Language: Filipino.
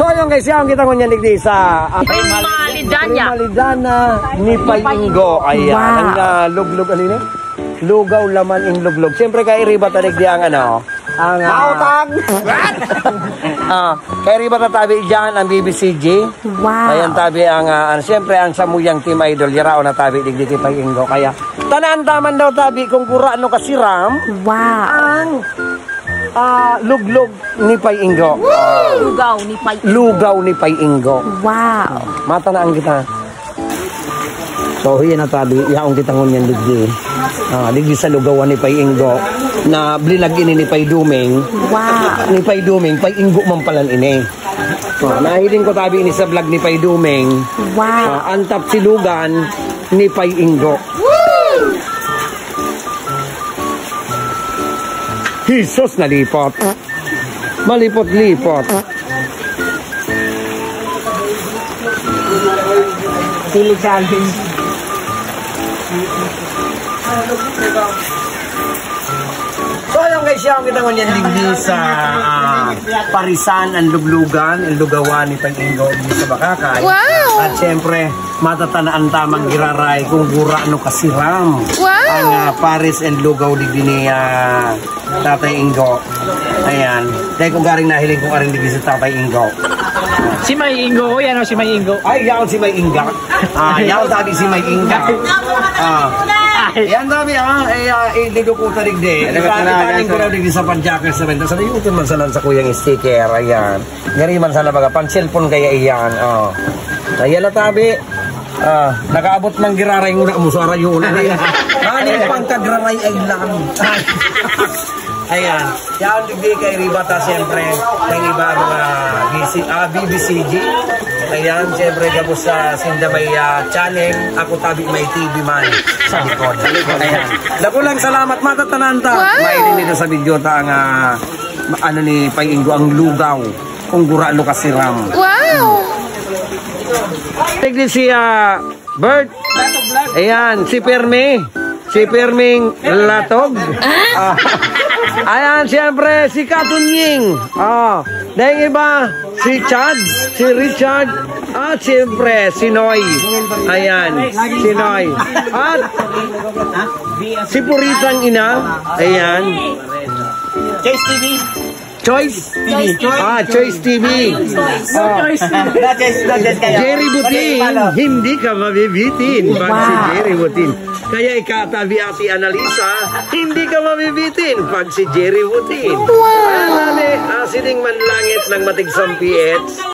So ayun guys, yan kita ko niyan digdi sa Primalidana ni Paingo. Ayan, ang luglog ano yun? Lugaw laman ing luglog. Siyempre kay Riba talig di ang ano, ang mautang. Kay Riba tabi diyan ang BBCG. Wow. Ayan tabi ang siyempre ang Samuyang Team Idol yarao na tabi digdi ti Paingo. Kaya tanan taman daw tabi kung kura ano kasiram. Wow. Ang luglog ni Paingo. Lugaw ni Paingo. Wow. Mata na ang kita. So yan na tabi, yaong kita ngunyan digdi. Digdi sa lugawan ni Paingo na blilag ini ni Paiduming. Wow. Ni Paiduming, Paingo man palan ini. Nahiling ko tabi ini sa vlog ni Paiduming. Wow. Antap silugan ni Paingo. Jesus nalipot. Malipot-lipot. Sili challenge. So ayun guys, yung kita ngunyan digdi sa Parisan, ang luglugan, ang lugawan ni Paingo digdi sa Bakakay. Wow! At syempre, matatanaan tamang giraray kung gura no kasiram. Wow! Ang Paris and lugaw digdi ni Tatay Ingo. Ayan. Dahil kung garing nahiling kung aring digdi sa Tatay Ingo. Si May Ingo, yan o si May Ingo. Ay, yaon si May Inga. Yaon tabi si May Inga. Yan tabi iligo ko tarig de. Ikaling ko raw digdi sa panjakers sa benta. Sa YouTube man salan sa kuyang sticker. Ayan. Ngari man sana baga pang cellphone kaya iyan. Ayan na tabi. Nakaabot mang giraray muna mo sa rayon. Ano pang kagraray ay lang. Ayan. Yan digdi kay Ribata siyempre. Ng iba mga BBCG. Ayan, siyempre gabos sa Sindamay channel. Ako tabi may TV man sa likod. Ayan. Dakulang salamat matatananta. Wow. Mailin nito sa video ta ang ano ni Paingo ang lugaw. Kung gura lo kasiram. Wow. Tignan si Bert. Ayan, si Permi. Si Perming Latog. Ayan, siyempre, si Katunying. Dahil iba, si Chad, si Richard, at siyempre, si Noy. Ayan, si Noy. At si Puritang Ina. Ayan. Choice TV. Choice TV. Choice TV. Jerry Butin, hindi ka mabibitin pag si Jerry Butin. Kaya ikatabi ati Analisa, hindi ka mabibitin pag si Jerry Butin. Wow! Sining manlangit ng matigsampiyet.